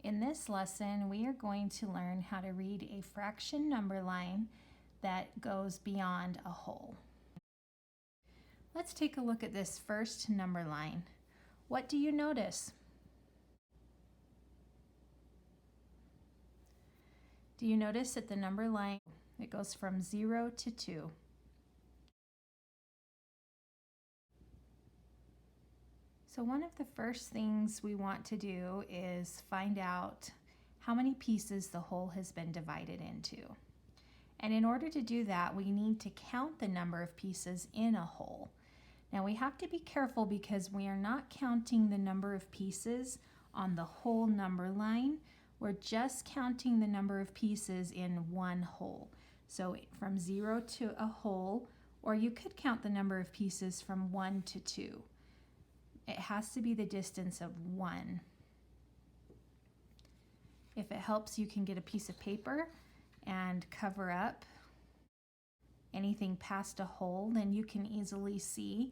In this lesson, we are going to learn how to read a fraction number line that goes beyond a whole. Let's take a look at this first number line. What do you notice? Do you notice that the number line, it goes from 0 to 2? So one of the first things we want to do is find out how many pieces the whole has been divided into. And in order to do that, we need to count the number of pieces in a whole. Now we have to be careful because we are not counting the number of pieces on the whole number line. We're just counting the number of pieces in one whole. So from 0 to a whole, or you could count the number of pieces from 1 to 2. It has to be the distance of 1. If it helps, you can get a piece of paper and cover up anything past a whole, then you can easily see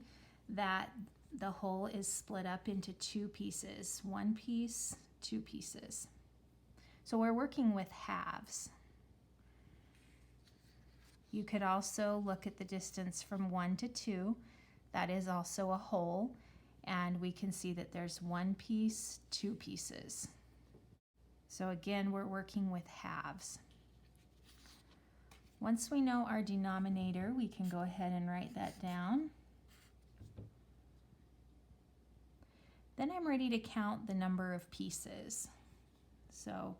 that the whole is split up into 2 pieces. 1 piece, 2 pieces. So we're working with halves. You could also look at the distance from 1 to 2. That is also a whole. And we can see that there's 1 piece, 2 pieces. So again, we're working with halves. Once we know our denominator, we can go ahead and write that down. Then I'm ready to count the number of pieces. So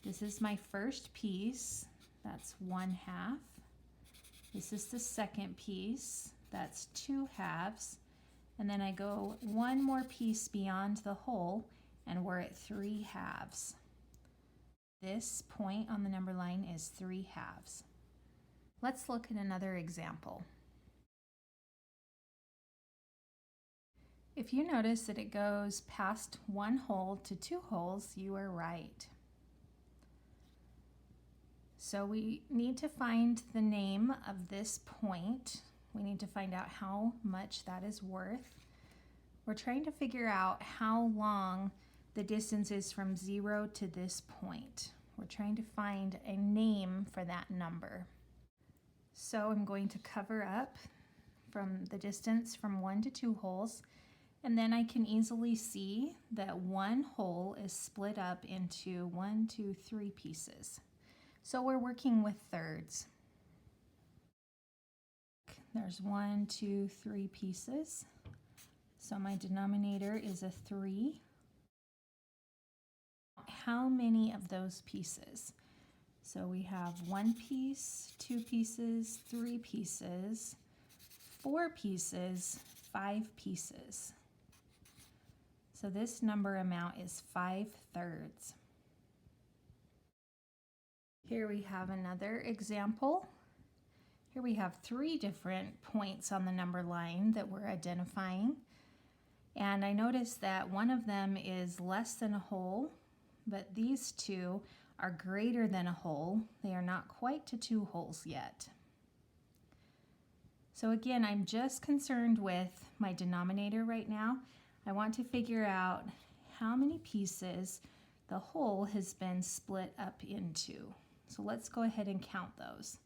this is my first piece, that's 1/2. This is the second piece, that's 2 halves. And then I go 1 more piece beyond the whole, and we're at 3 halves. This point on the number line is 3 halves. Let's look at another example. If you notice that it goes past 1 whole to 2 wholes, you are right. So we need to find the name of this point. We need to find out how much that is worth. We're trying to figure out how long the distance is from 0 to this point. We're trying to find a name for that number. So I'm going to cover up from the distance from 1 to 2 wholes, and then I can easily see that 1 whole is split up into 1, 2, 3 pieces. So we're working with thirds. There's 1, 2, 3 pieces. So my denominator is a 3. How many of those pieces? So we have 1 piece, 2 pieces, 3 pieces, 4 pieces, 5 pieces. So this number amount is 5/3. Here we have another example. Here we have 3 different points on the number line that we're identifying. And I notice that one of them is less than a whole, but these 2 are greater than a whole. They are not quite to 2 wholes yet. So again, I'm just concerned with my denominator right now. I want to figure out how many pieces the whole has been split up into. So let's go ahead and count those.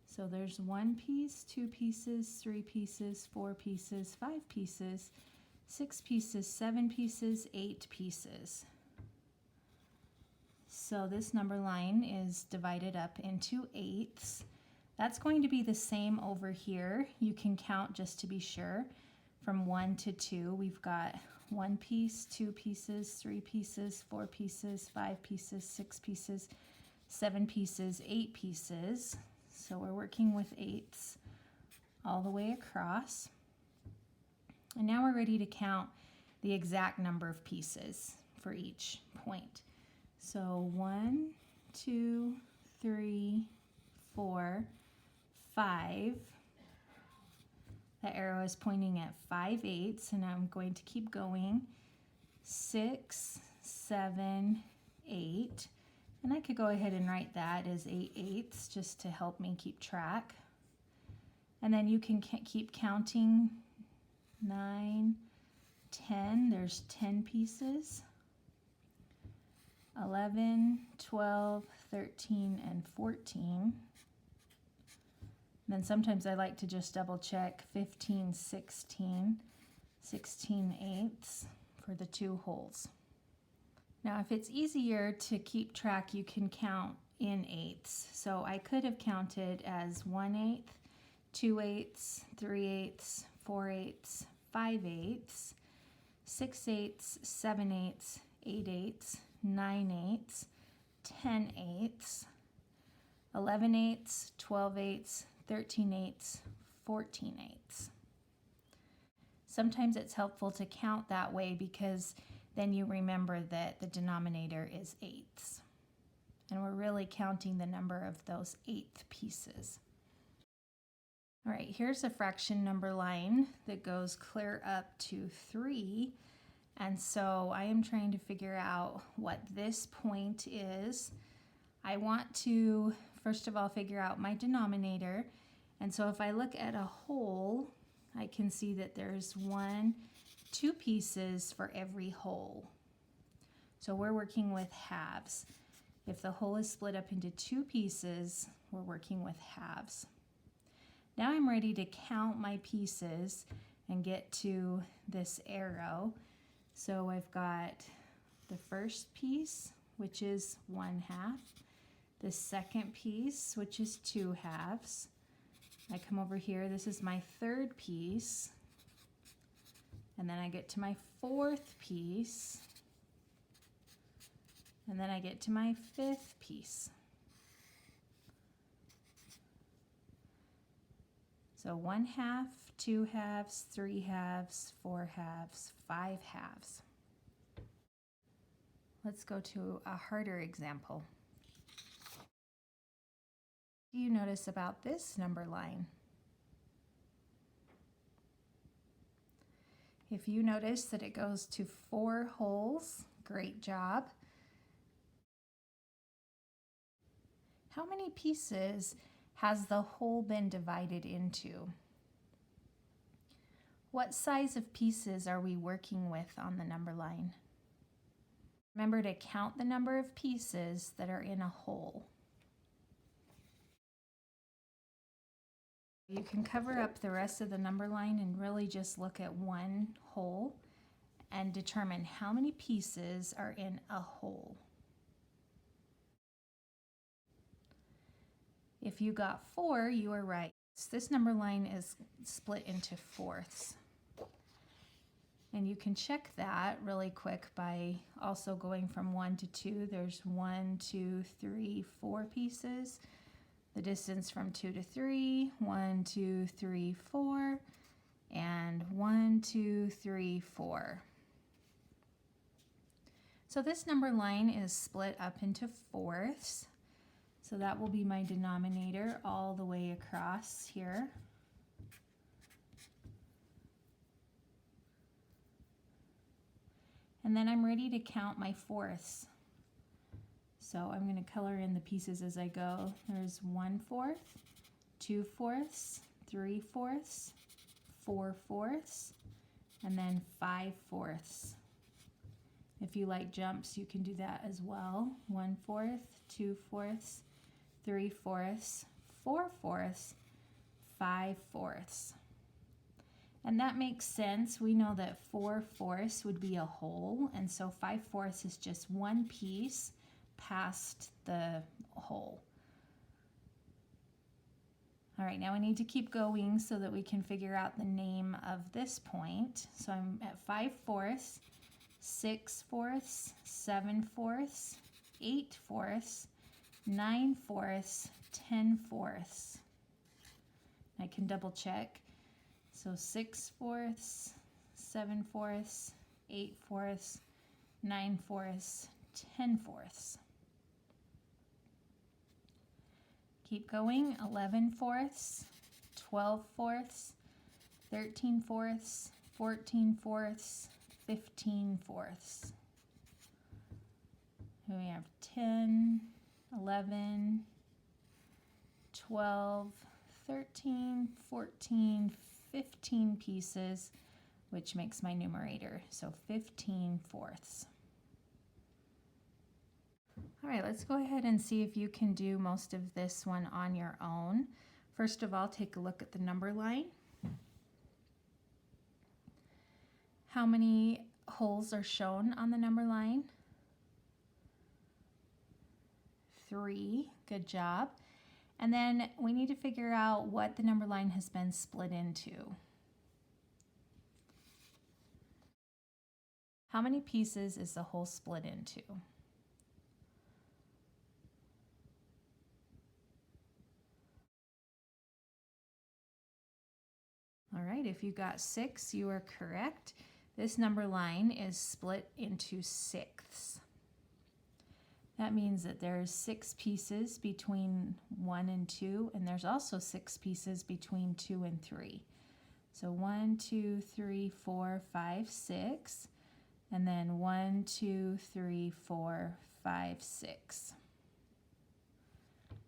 So there's 1 piece, 2 pieces, 3 pieces, 4 pieces, 5 pieces, 6 pieces, 7 pieces, 8 pieces. So this number line is divided up into 8ths. That's going to be the same over here. You can count just to be sure. From 1 to 2, we've got 1 piece, 2 pieces, 3 pieces, 4 pieces, 5 pieces, 6 pieces, 7 pieces, 8 pieces. So we're working with 8ths all the way across. And now we're ready to count the exact number of pieces for each point. So 1, 2, 3, 4, 5. The arrow is pointing at 5/8, and I'm going to keep going. 6, 7, 8. And I could go ahead and write that as 8/8 just to help me keep track. And then you can keep counting. 9, 10, there's 10 pieces. 11, 12, 13, and 14. Then sometimes I like to just double check 15, 16, 16 eighths for the 2 holes. Now if it's easier to keep track, you can count in eighths. So I could have counted as 1/8, 2/8, 3/8, 4/8, 5/8, 6/8, 7/8, 8/8, 9/8, 10/8, 11/8, 12/8, 13/8, 14/8. Sometimes it's helpful to count that way because then you remember that the denominator is eighths. And we're really counting the number of those eighth pieces. All right, here's a fraction number line that goes clear up to 3. And so I am trying to figure out what this point is. I want to, first of all, figure out my denominator. And so if I look at a whole, I can see that there's 2 pieces for every whole. So we're working with halves. If the whole is split up into 2 pieces, we're working with halves. Now I'm ready to count my pieces and get to this arrow. So I've got the first piece, which is 1/2, the second piece, which is 2/2. I come over here, this is my third piece, and then I get to my fourth piece, and then I get to my fifth piece. So 1/2, 2/2, 3/2, 4/2, 5/2. Let's go to a harder example. What do you notice about this number line? If you notice that it goes to 4 holes, great job. How many pieces has the whole been divided into? What size of pieces are we working with on the number line? Remember to count the number of pieces that are in a whole. You can cover up the rest of the number line and really just look at one whole and determine how many pieces are in a whole. If you got 4, you are right. This number line is split into fourths. And you can check that really quick by also going from 1 to 2. There's 1, 2, 3, 4 pieces. The distance from 2 to 3, 1, 2, 3, 4, and 1, 2, 3, 4. So this number line is split up into fourths. So that will be my denominator all the way across here. And then I'm ready to count my fourths. So I'm going to color in the pieces as I go. There's 1/4, 2/4, 3/4, 4/4, and then 5/4. If you like jumps, you can do that as well. 1/4, 2/4, 3/4, 4/4, 5/4. And that makes sense. We know that 4/4 would be a whole, and so 5/4 is just one piece past the whole. All right, now we need to keep going so that we can figure out the name of this point. So I'm at 5/4, 6/4, 7/4, 8/4, 9/4, 10/4. I can double check. So 6/4, 7/4, 8/4, 9/4, 10/4. Keep going. 11/4, 12/4, 13/4, 14/4, 15/4. Here we have 10, 11, 12, 13, 14, 15 pieces, which makes my numerator. So 15/4. All right, let's go ahead and see if you can do most of this one on your own. First of all, take a look at the number line. How many holes are shown on the number line? 3, good job. And then we need to figure out what the number line has been split into. How many pieces is the hole split into? All right, if you got 6, you are correct. This number line is split into sixths. That means that there's 6 pieces between 1 and 2, and there's also 6 pieces between 2 and 3. So 1, 2, 3, 4, 5, 6, and then 1, 2, 3, 4, 5, 6.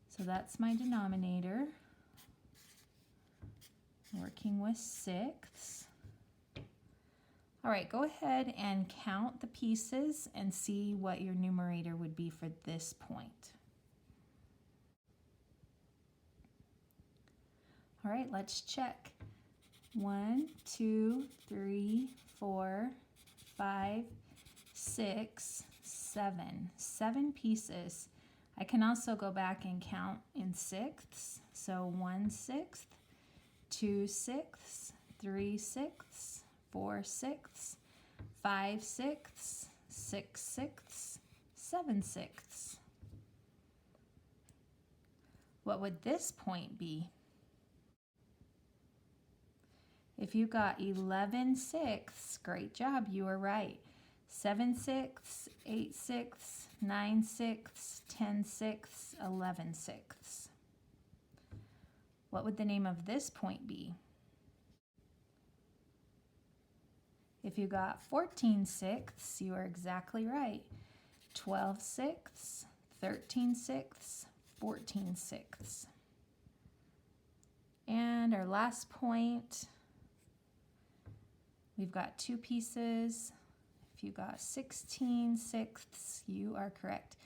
So that's my denominator. Working with sixths. All right, go ahead and count the pieces and see what your numerator would be for this point. All right, let's check. 1, 2, 3, 4, 5, 6, 7. 7 pieces. I can also go back and count in sixths. So 1/6, 2/6, 3/6, 4/6, 5/6, 6/6, 7/6. What would this point be? If you got 11/6, great job, you were right. 7/6, 8/6, 9/6, 10/6, 11/6. What would the name of this point be? If you got 14/6, you are exactly right. 12/6, 13/6, 14/6. And our last point, we've got 2 pieces. If you got 16/6, you are correct.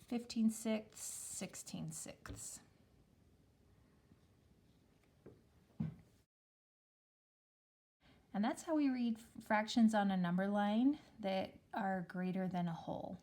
15/6, 16/6. And that's how we read fractions on a number line that are greater than a whole.